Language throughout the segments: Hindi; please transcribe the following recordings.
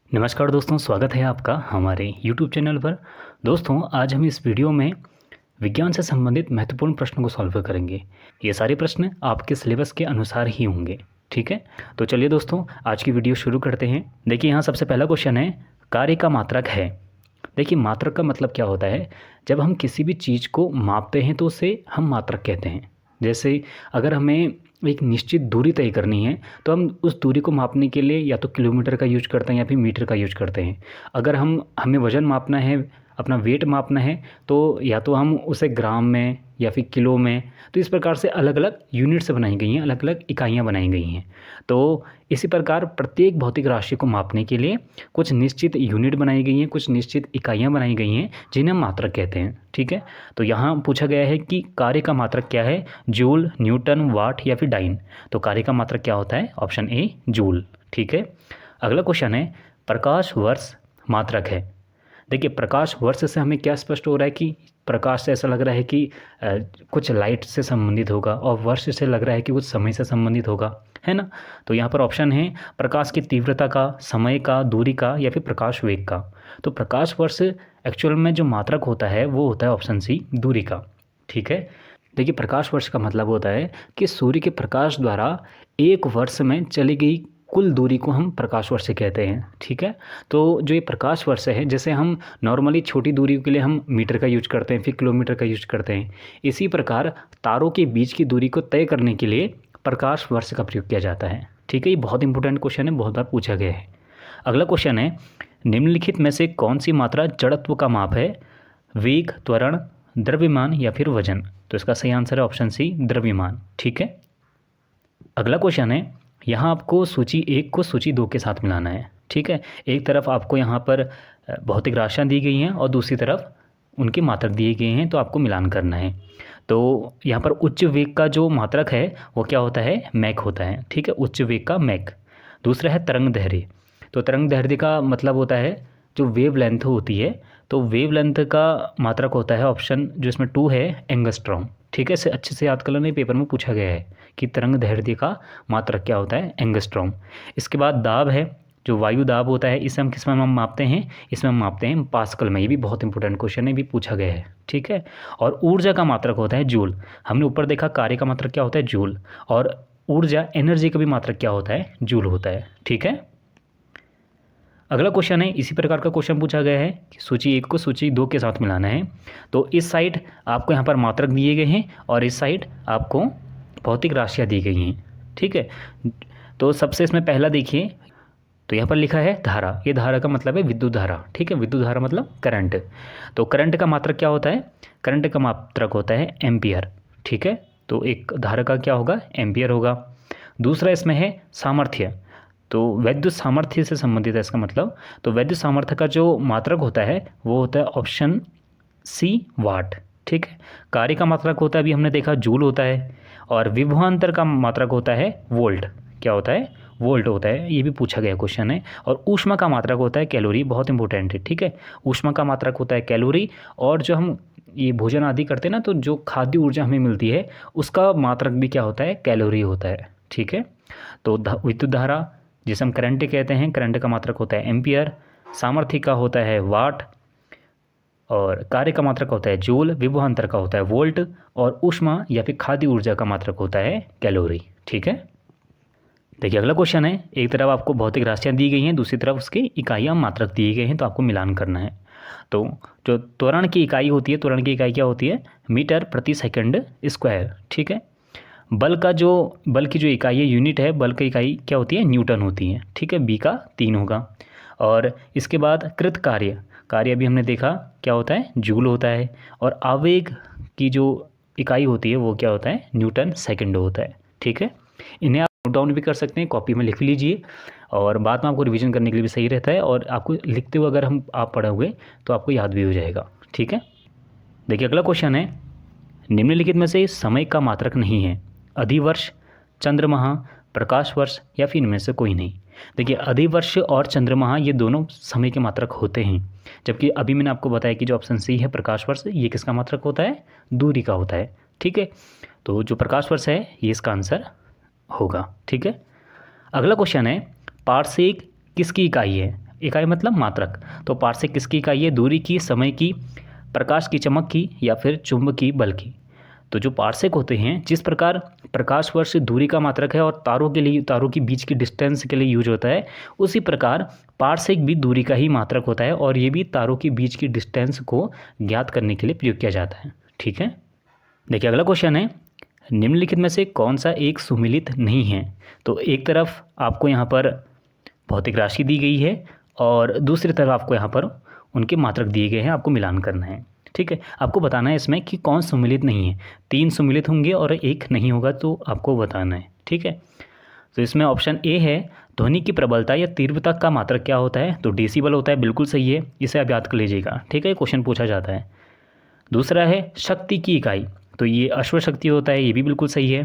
नमस्कार दोस्तों, स्वागत है आपका हमारे YouTube चैनल पर। दोस्तों, आज हम इस वीडियो में विज्ञान से संबंधित महत्वपूर्ण प्रश्नों को सॉल्व करेंगे। ये सारे प्रश्न आपके सिलेबस के अनुसार ही होंगे, ठीक है। तो चलिए दोस्तों, आज की वीडियो शुरू करते हैं। देखिए, यहाँ सबसे पहला क्वेश्चन है, कार्य का मात्रक है। देखिए, मात्रक का मतलब क्या होता है? जब हम किसी भी चीज़ को मापते हैं तो उसे हम मात्रक कहते हैं। जैसे अगर हमें एक निश्चित दूरी तय करनी है तो हम उस दूरी को मापने के लिए या तो किलोमीटर का यूज करते हैं या फिर मीटर का यूज करते हैं। अगर हमें वज़न मापना है, अपना वेट मापना है, तो या तो हम उसे ग्राम में या फिर किलो में, तो इस प्रकार से अलग अलग यूनिट्स बनाई गई हैं, अलग अलग इकाइयाँ बनाई गई हैं। तो इसी प्रकार प्रत्येक भौतिक राशि को मापने के लिए कुछ निश्चित यूनिट बनाई गई हैं, कुछ निश्चित इकाइयाँ बनाई गई हैं जिन्हें हम मात्रक कहते हैं, ठीक है। तो यहाँ पूछा गया है कि कार्य का मात्रक क्या है? जूल, न्यूटन, वाट या फिर डाइन। तो कार्य का मात्रक क्या होता है? ऑप्शन ए जूल, ठीक है। अगला क्वेश्चन है, प्रकाश वर्ष मात्रक है। देखिए, प्रकाश वर्ष से हमें क्या स्पष्ट हो रहा है कि प्रकाश से ऐसा लग रहा है कि कुछ लाइट से संबंधित होगा, और वर्ष से लग रहा है कि कुछ समय से संबंधित होगा, है ना। तो यहाँ पर ऑप्शन है प्रकाश की तीव्रता का, समय का, दूरी का या फिर प्रकाश वेग का। तो प्रकाश वर्ष एक्चुअल में जो मात्रक होता है वो होता है ऑप्शन सी, दूरी का, ठीक है। देखिए, प्रकाश वर्ष का मतलब होता है कि सूर्य के प्रकाश द्वारा एक वर्ष में चली गई कुल दूरी को हम प्रकाश वर्ष कहते हैं, ठीक है। तो जो ये प्रकाश वर्ष है, जैसे हम नॉर्मली छोटी दूरी के लिए हम मीटर का यूज करते हैं, फिर किलोमीटर का यूज करते हैं, इसी प्रकार तारों के बीच की दूरी को तय करने के लिए प्रकाश वर्ष का प्रयोग किया जाता है, ठीक है। ये बहुत इंपॉर्टेंट क्वेश्चन है, बहुत बार पूछा गया है। अगला क्वेश्चन है, निम्नलिखित में से कौन सी मात्रा जड़त्व का माप है? वेग, त्वरण, द्रव्यमान या फिर वजन। तो इसका सही आंसर है ऑप्शन सी, द्रव्यमान, ठीक है। अगला क्वेश्चन है, यहाँ आपको सूची 1 को सूची 2 के साथ मिलाना है, ठीक है। एक तरफ आपको यहाँ पर भौतिक राशियाँ दी गई हैं और दूसरी तरफ उनके मात्रक दिए गए हैं, तो आपको मिलान करना है। तो यहाँ पर उच्च वेग का जो मात्रक है वो क्या होता है? मैक होता है, ठीक है, उच्च वेग का मैक। दूसरा है तरंग दैर्ध्य। तो तरंग दैर्ध्य का मतलब होता है जो वेव लेंथ होती है, तो वेव लेंथ का मात्रक होता है ऑप्शन जो इसमें 2 है, एंगस्ट्रॉम, ठीक है। इसे अच्छे से याद कर लेना, पेपर में पूछा गया है कि तरंग दैर्ध्य का मात्रक क्या होता है? एंगस्ट्रॉम। इसके बाद दाब है, जो वायु दाब होता है, इसे हम किस में हम मापते हैं? इसमें हम मापते हैं पास्कल में। ये भी बहुत इंपॉर्टेंट क्वेश्चन है, भी पूछा गया है, ठीक है। और ऊर्जा का मात्रक होता है जूल। हमने ऊपर देखा कार्य का मात्रक क्या होता है? जूल। और ऊर्जा, एनर्जी का भी मात्रक क्या होता है? जूल होता है, ठीक है। अगला क्वेश्चन है, इसी प्रकार का क्वेश्चन पूछा गया है कि सूची 1 को सूची 2 के साथ मिलाना है। तो इस साइड आपको यहाँ पर मात्रक दिए गए हैं और इस साइड आपको भौतिक राशियाँ दी गई हैं, ठीक है। तो सबसे इसमें पहला देखिए, तो यहाँ पर लिखा है धारा। ये धारा का मतलब है विद्युत धारा, ठीक है। विद्युत धारा मतलब करंट। तो करंट का मात्रक क्या होता है? करंट का मात्रक होता है एम्पियर, ठीक है। तो एक धारा का क्या होगा? एम्पियर होगा। दूसरा इसमें है सामर्थ्य। तो वैद्युत सामर्थ्य से संबंधित है इसका मतलब। तो वैद्युत सामर्थ्य का जो मात्रक होता है वो होता है ऑप्शन सी, वाट, ठीक है। कार्य का मात्रक होता है, अभी हमने देखा, जूल होता है। और विभवांतर का मात्रक होता है वोल्ट। क्या होता है? वोल्ट होता है, ये भी पूछा गया क्वेश्चन है। और ऊष्मा का मात्रक होता है कैलोरी, बहुत इंपॉर्टेंट है, ठीक है। ऊष्मा का मात्रक होता है कैलोरी। और जो हम ये भोजन आदि करते हैं ना, तो जो खाद्य ऊर्जा हमें मिलती है उसका मात्रक भी क्या होता है? कैलोरी होता है, ठीक है। तो विद्युत धारा, जिसे हम करंट कहते हैं, करंट का मात्रक होता है एम्पियर। सामर्थ्य का होता है वाट। और कार्य का मात्रक होता है जूल। विभवांतर का होता है वोल्ट। और ऊष्मा या फिर खाद्य ऊर्जा का मात्रक होता है कैलोरी, ठीक है। देखिए, अगला क्वेश्चन है, एक तरफ आपको भौतिक राशियाँ दी गई हैं, दूसरी तरफ उसकी इकाइयाँ मात्रक दिए गए हैं, तो आपको मिलान करना है। तो जो त्वरण की इकाई होती है, त्वरण की इकाई क्या होती है? मीटर प्रति सेकंड स्क्वायर, ठीक है। बल की जो इकाई है, यूनिट है, बल की इकाई क्या होती है? न्यूटन होती है, ठीक है। बी का 3 होगा। और इसके बाद कृत कार्य भी हमने देखा क्या होता है? जूल होता है। और आवेग की जो इकाई होती है वो क्या होता है? न्यूटन सेकंड होता है, ठीक है। इन्हें आप नोट डाउन भी कर सकते हैं, कॉपी में लिख लीजिए, और बाद में आपको रिवीजन करने के लिए भी सही रहता है। और आपको लिखते हुए अगर आप पढ़ोगे तो आपको याद भी हो जाएगा, ठीक है। देखिए, अगला क्वेश्चन है, निम्नलिखित में से समय का मात्रक नहीं है? अधिवर्ष, चंद्रमाह, प्रकाश वर्ष या फिर इनमें से कोई नहीं। देखिए, अधिवर्ष और चंद्रमाह ये दोनों समय के मात्रक होते हैं, जबकि अभी मैंने आपको बताया कि जो ऑप्शन सी है प्रकाश वर्ष, ये किसका मात्रक होता है? दूरी का होता है, ठीक है। तो जो प्रकाश वर्ष है ये इसका आंसर होगा, ठीक है। अगला क्वेश्चन है, पारसेक किसकी इकाई है? इकाई मतलब मात्रक। तो पार्सेक किसकी इकाई है? दूरी की, समय की, प्रकाश की चमक की, या फिर चुंबकीय बल की। तो जो पार्सेक होते हैं, जिस प्रकार प्रकाश वर्ष दूरी का मात्रक है और तारों के लिए, तारों के बीच की डिस्टेंस के लिए यूज होता है, उसी प्रकार पार्सेक भी दूरी का ही मात्रक होता है और ये भी तारों के बीच की डिस्टेंस को ज्ञात करने के लिए प्रयोग किया जाता है। ठीक है, देखिए अगला क्वेश्चन है, निम्नलिखित में से कौन सा एक सुमिलित नहीं है? तो एक तरफ आपको यहाँ पर भौतिक राशि दी गई है और दूसरी तरफ आपको यहाँ पर उनके मात्रक दिए गए हैं, आपको मिलान करना है। ठीक है, आपको बताना है इसमें कि कौन सुमिलित नहीं है। 3 सुमिलित होंगे और एक नहीं होगा, तो आपको बताना है। ठीक है, तो इसमें ऑप्शन ए है, ध्वनि की प्रबलता या तीव्रता का मात्रक क्या होता है? तो डेसिबल होता है, बिल्कुल सही है, इसे आप याद कर लीजिएगा। ठीक है, क्वेश्चन पूछा जाता है। दूसरा है शक्ति की इकाई, तो ये अश्व शक्ति होता है, ये भी बिल्कुल सही है।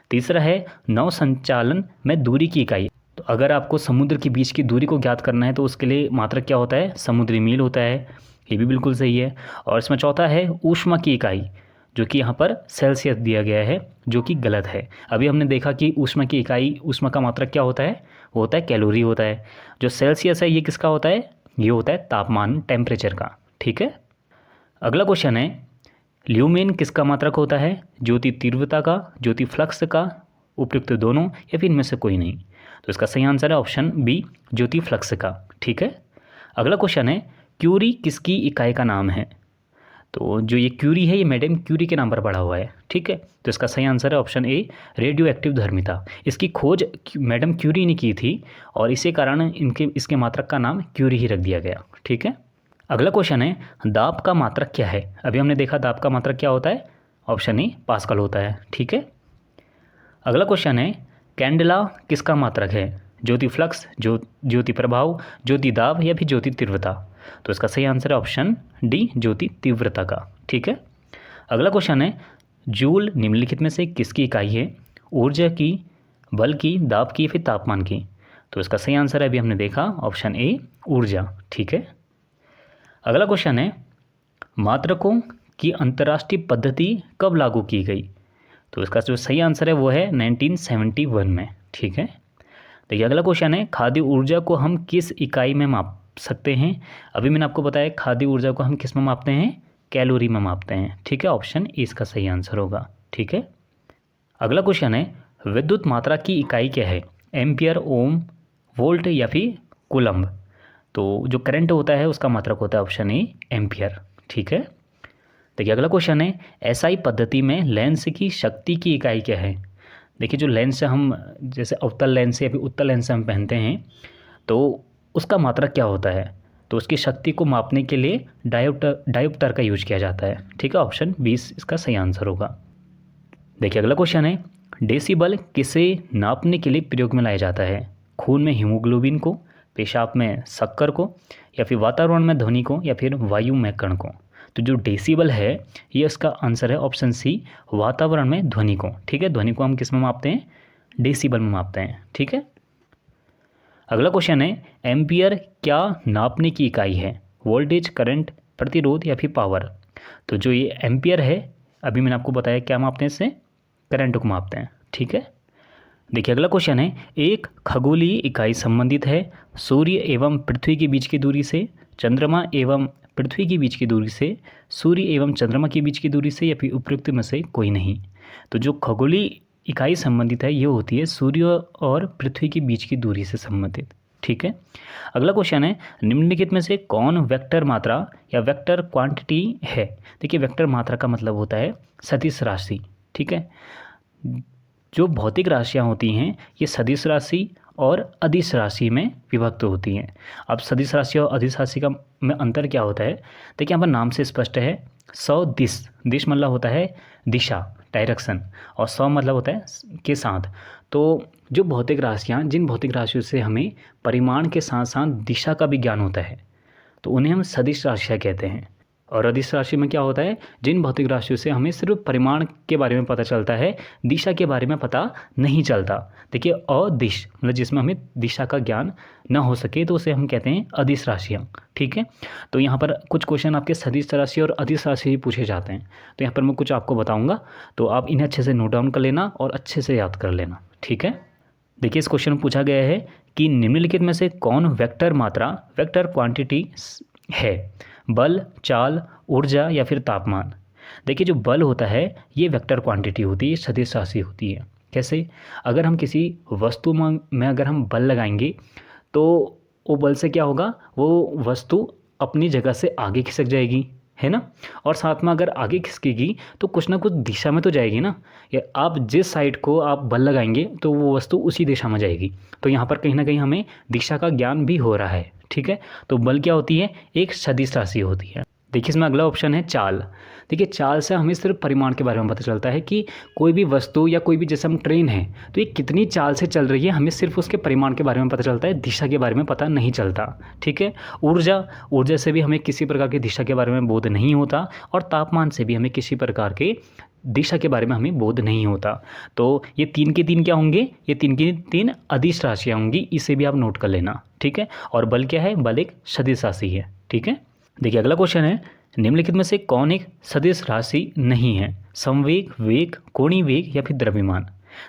तीसरा है नौ संचालन में दूरी की इकाई, तो अगर आपको समुद्र के बीच की दूरी को ज्ञात करना है तो उसके लिए मात्रक क्या होता है? समुद्री मील होता है, ये भी बिल्कुल सही है। और इसमें चौथा है ऊष्मा की इकाई, जो कि यहाँ पर सेल्सियस दिया गया है, जो कि गलत है। अभी हमने देखा कि ऊष्मा की इकाई, ऊष्मा का मात्रक क्या होता है? वो होता है कैलोरी होता है। जो सेल्सियस है ये किसका होता है? ये होता है तापमान, टेम्परेचर का। ठीक है, अगला क्वेश्चन है, ल्यूमेन किसका मात्रक होता है? ज्योति तीव्रता का, ज्योति फ्लक्स का, उपयुक्त दोनों, या फिर इनमें से कोई नहीं? तो इसका सही आंसर है ऑप्शन बी, ज्योति फ्लक्स का। ठीक है, अगला क्वेश्चन है, क्यूरी किसकी इकाई का नाम है? तो जो ये क्यूरी है, ये मैडम क्यूरी के नाम पर पड़ा हुआ है। ठीक है, तो इसका सही आंसर है ऑप्शन ए, रेडियो एक्टिव धर्मिता। इसकी खोज मैडम क्यूरी ने की थी और इसी कारण इसके मात्रक का नाम क्यूरी ही रख दिया गया। ठीक है, अगला क्वेश्चन है, दाब का मात्रक क्या है? अभी हमने देखा दाब का मात्रक क्या होता है? ऑप्शन ए, पास्कल होता है। ठीक है, अगला क्वेश्चन है, कैंडेला किसका मात्रक है? ज्योति फ्लक्स, ज्योति प्रभाव, ज्योति दाब, या फिर ज्योति तीव्रता? तो इसका सही आंसर है ऑप्शन डी, ज्योति तीव्रता का। ठीक है, अगला क्वेश्चन है, जूल निम्नलिखित में से किसकी इकाई है? ऊर्जा की, बल की, दाब की, फिर तापमान की? तो इसका सही आंसर है, अभी हमने देखा, ऑप्शन ए, ऊर्जा। ठीक है, अगला क्वेश्चन है, मात्रकों की अंतर्राष्ट्रीय पद्धति कब लागू की गई? तो इसका जो सही आंसर है वो है 1971 में। ठीक है, देखिए अगला क्वेश्चन है, खाद्य ऊर्जा को हम किस इकाई में माप सकते हैं? अभी मैंने आपको बताया खाद्य ऊर्जा को हम किस में मापते हैं? कैलोरी में मापते हैं। ठीक है, ऑप्शन ए इसका सही आंसर होगा। ठीक है, अगला क्वेश्चन है, विद्युत मात्रा की इकाई क्या है? एम्पियर, ओम, वोल्ट, या फिर कूलम्ब? तो जो करंट होता है उसका मात्रक होता है ऑप्शन ए, एम्पियर। ठीक है, देखिए अगला क्वेश्चन है, एसआई पद्धति में लेंस की शक्ति की इकाई क्या है? देखिए जो लेंस हम, जैसे अवतल लेंस या फिर उत्तल लेंस हम पहनते हैं, तो उसका मात्रक क्या होता है? तो उसकी शक्ति को मापने के लिए डायोप्टर का यूज किया जाता है। ठीक है, ऑप्शन 20 इसका सही आंसर होगा। देखिए अगला क्वेश्चन है, डेसिबल किसे नापने के लिए प्रयोग में लाया जाता है? खून में हीमोग्लोबिन को, पेशाब में शक्कर को, या फिर वातावरण में ध्वनि को, या फिर वायु में कण को? तो जो डेसिबल है ये इसका आंसर है ऑप्शन सी, वातावरण में ध्वनि को। ठीक है, ध्वनि को हम किस में मापते हैं? डेसिबल में मापते हैं। ठीक है, अगला क्वेश्चन है, एम्पियर क्या नापने की इकाई है? वोल्टेज, करंट, प्रतिरोध, या फिर पावर? तो जो ये एम्पियर है, अभी मैंने आपको बताया क्या मापते हैं इससे? करंट को मापते हैं। ठीक है, देखिए अगला क्वेश्चन है, एक खगोलीय इकाई संबंधित है सूर्य एवं पृथ्वी के बीच की दूरी से, चंद्रमा एवं पृथ्वी के बीच की दूरी से, सूर्य एवं चंद्रमा के बीच की दूरी से, या फिर उपयुक्त में से कोई नहीं? तो जो खगोलीय इकाई संबंधित है ये होती है सूर्य और पृथ्वी के बीच की दूरी से संबंधित। ठीक है, अगला क्वेश्चन है, निम्नलिखित में से कौन वेक्टर मात्रा या वेक्टर क्वांटिटी है? देखिए वेक्टर मात्रा का मतलब होता है सदिश राशि। ठीक है, जो भौतिक राशियाँ होती हैं ये सदिश राशि और अदिश राशि में विभक्त होती हैं। अब सदिश राशि और अदिश राशि का में अंतर क्या होता है? देखिए यहाँ पर नाम से स्पष्ट है, सौ दिश, दिश मतलब होता है दिशा, डायरेक्शन, और सौ मतलब होता है के साथ। तो जो भौतिक राशियाँ, जिन भौतिक राशियों से हमें परिमाण के साथ साथ दिशा का भी ज्ञान होता है, तो उन्हें हम सदिश राशियाँ कहते हैं। और अदिश राशि में क्या होता है? जिन भौतिक राशियों से हमें सिर्फ परिमाण के बारे में पता चलता है, दिशा के बारे में पता नहीं चलता। देखिए अदिश मतलब जिसमें हमें दिशा का ज्ञान न हो सके, तो उसे हम कहते हैं अदिश राशियाँ। ठीक है, तो यहाँ पर कुछ क्वेश्चन आपके सदिश राशि और अदिश राशि ही पूछे जाते हैं, तो यहाँ पर मैं कुछ आपको बताऊँगा, तो आप इन्हें अच्छे से नोट डाउन कर लेना और अच्छे से याद कर लेना। ठीक है, देखिए इस क्वेश्चन में पूछा गया है कि निम्नलिखित में से कौन वेक्टर मात्रा, वेक्टर क्वांटिटी है? बल, चाल, ऊर्जा या फिर तापमान। देखिए जो बल होता है ये वेक्टर क्वांटिटी होती है, सदिश राशि होती है। कैसे? अगर हम किसी वस्तु में अगर हम बल लगाएंगे तो वो बल से क्या होगा, वो वस्तु अपनी जगह से आगे खिसक जाएगी, है ना। और साथ में अगर आगे खिसकेगी तो कुछ ना कुछ दिशा में तो जाएगी ना, या आप जिस साइड को आप बल लगाएंगे तो वो वस्तु उसी दिशा में जाएगी। तो यहाँ पर कहीं ना कहीं हमें दिशा का ज्ञान भी हो रहा है, ठीक है। तो बल क्या होती है? एक सदिश राशि होती है। देखिए इसमें अगला ऑप्शन है चाल। देखिए चाल से हमें सिर्फ परिमाण के बारे में पता चलता है कि कोई भी वस्तु या कोई भी, जैसे हम ट्रेन है तो ये कितनी चाल से चल रही है, हमें सिर्फ उसके परिमाण के बारे में पता चलता है, दिशा के बारे में पता नहीं चलता, ठीक है। ऊर्जा से भी हमें किसी प्रकार की दिशा के बारे में बोध नहीं होता, और तापमान से भी हमें किसी प्रकार के दिशा के बारे में हमें बोध नहीं होता। तो ये 3 के 3 क्या होंगे? ये 3 की 3 अदिश राशियाँ होंगी, इसे भी आप नोट कर लेना, ठीक है। और बल क्या है? बल एक सदिश राशि है, ठीक है। देखिए अगला क्वेश्चन है, निम्नलिखित में से कौन एक सदिश राशि नहीं है? संवेग, वेग, कोणीय वेग या फिर द्रव्यमान।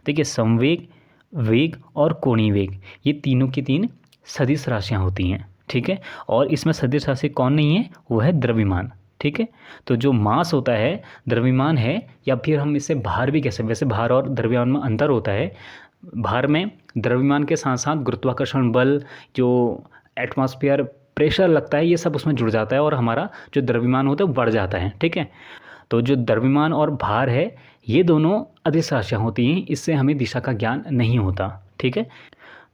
देखिए संवेग, वेग और कोणीय वेग ये तीनों की 3 सदिश राशियाँ होती हैं, ठीक है। और इसमें सदिश राशि कौन नहीं है? वो है द्रव्यमान, ठीक है। तो जो मास होता है द्रव्यमान है, या फिर हम इसे भार भी कह सकते हैं। वैसे भार और द्रव्यमान में अंतर होता है। भार में द्रव्यमान के साथ साथ गुरुत्वाकर्षण बल, जो एटमॉस्फेयर प्रेशर लगता है, ये सब उसमें जुड़ जाता है और हमारा जो द्रव्यमान होता है वो बढ़ जाता है, ठीक है। तो जो द्रव्यमान और भार है ये दोनों अदिश राशियाँ होती हैं, इससे हमें दिशा का ज्ञान नहीं होता, ठीक है।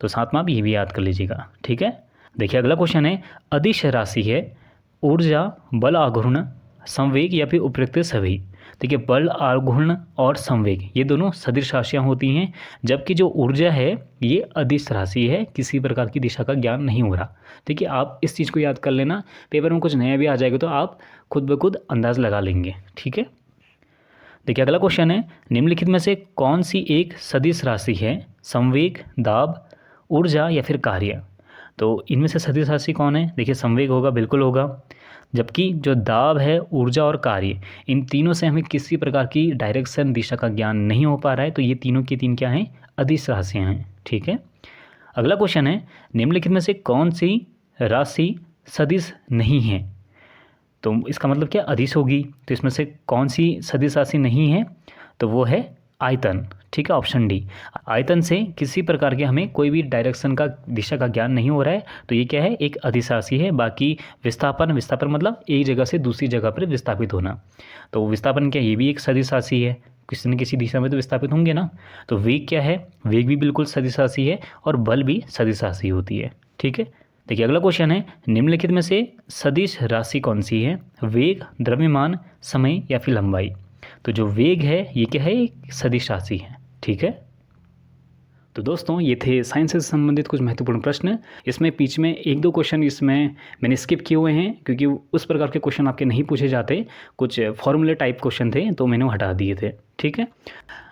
तो साथ में आप ये भी याद कर लीजिएगा, ठीक है। देखिए अगला क्वेश्चन है, अदिश राशि है ऊर्जा, बल आघूर्ण, संवेग या फिर उपयुक्त सभी। देखिए बल आघूर्ण और संवेग ये दोनों सदिश राशियाँ होती हैं, जबकि जो ऊर्जा है ये अदिश राशि है, किसी प्रकार की दिशा का ज्ञान नहीं हो रहा। देखिए आप इस चीज़ को याद कर लेना, पेपर में कुछ नया भी आ जाएगा तो आप खुद ब खुद अंदाज़ लगा लेंगे, ठीक है। देखिए अगला क्वेश्चन है, निम्नलिखित में से कौन सी एक सदिश राशि है? संवेग, दाब, ऊर्जा या फिर कार्य। तो इनमें से सदिश राशि कौन है? देखिए संवेग होगा, बिल्कुल होगा, जबकि जो दाब है, ऊर्जा और कार्य, इन तीनों से हमें किसी प्रकार की डायरेक्शन, दिशा का ज्ञान नहीं हो पा रहा है। तो ये तीनों की 3 क्या हैं? अदिश राशियाँ हैं, ठीक है। अगला क्वेश्चन है, निम्नलिखित में से कौन सी राशि सदिश नहीं है? तो इसका मतलब क्या? अदिश होगी। तो इसमें से कौन सी सदिश राशि नहीं है? तो वो है आयतन, ठीक है, ऑप्शन डी। आयतन से किसी प्रकार के हमें कोई भी डायरेक्शन का, दिशा का ज्ञान नहीं हो रहा है, तो ये क्या है? एक अदिश राशि है। बाकी विस्थापन मतलब एक जगह से दूसरी जगह पर विस्थापित होना, तो विस्थापन क्या? ये भी एक सदिश राशि है, किसी न किसी दिशा में तो विस्थापित होंगे ना। तो वेग क्या है? वेग भी बिल्कुल सदिश राशि है, और बल भी सदिश राशि होती है, ठीक है। देखिए अगला क्वेश्चन है, निम्नलिखित में से सदिश राशि कौन सी है? वेग, द्रव्यमान, समय या फिर लंबाई। तो जो वेग है ये क्या है? एक सदिश राशि है, ठीक है। तो दोस्तों ये थे साइंस से संबंधित कुछ महत्वपूर्ण प्रश्न। इसमें बीच में 1-2 क्वेश्चन इसमें मैंने स्किप किए हुए हैं, क्योंकि उस प्रकार के क्वेश्चन आपके नहीं पूछे जाते, कुछ फॉर्मूले टाइप क्वेश्चन थे तो मैंने हटा दिए थे, ठीक है।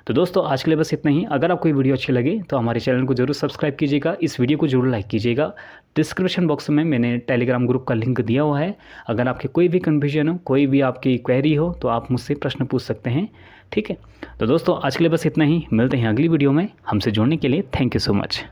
तो दोस्तों आज के लिए बस इतना ही। अगर आपको ये वीडियो अच्छी लगे तो हमारे चैनल को जरूर सब्सक्राइब कीजिएगा, इस वीडियो को जरूर लाइक कीजिएगा। डिस्क्रिप्शन बॉक्स में मैंने टेलीग्राम ग्रुप का लिंक दिया हुआ है। अगर आपके कोई भी कन्फ्यूजन हो, कोई भी आपकी क्वेरी हो, तो आप मुझसे प्रश्न पूछ सकते हैं, ठीक है। तो दोस्तों आज के लिए बस इतना ही। मिलते हैं अगली वीडियो में। हमसे जुड़ने के लिए थैंक यू सो मच।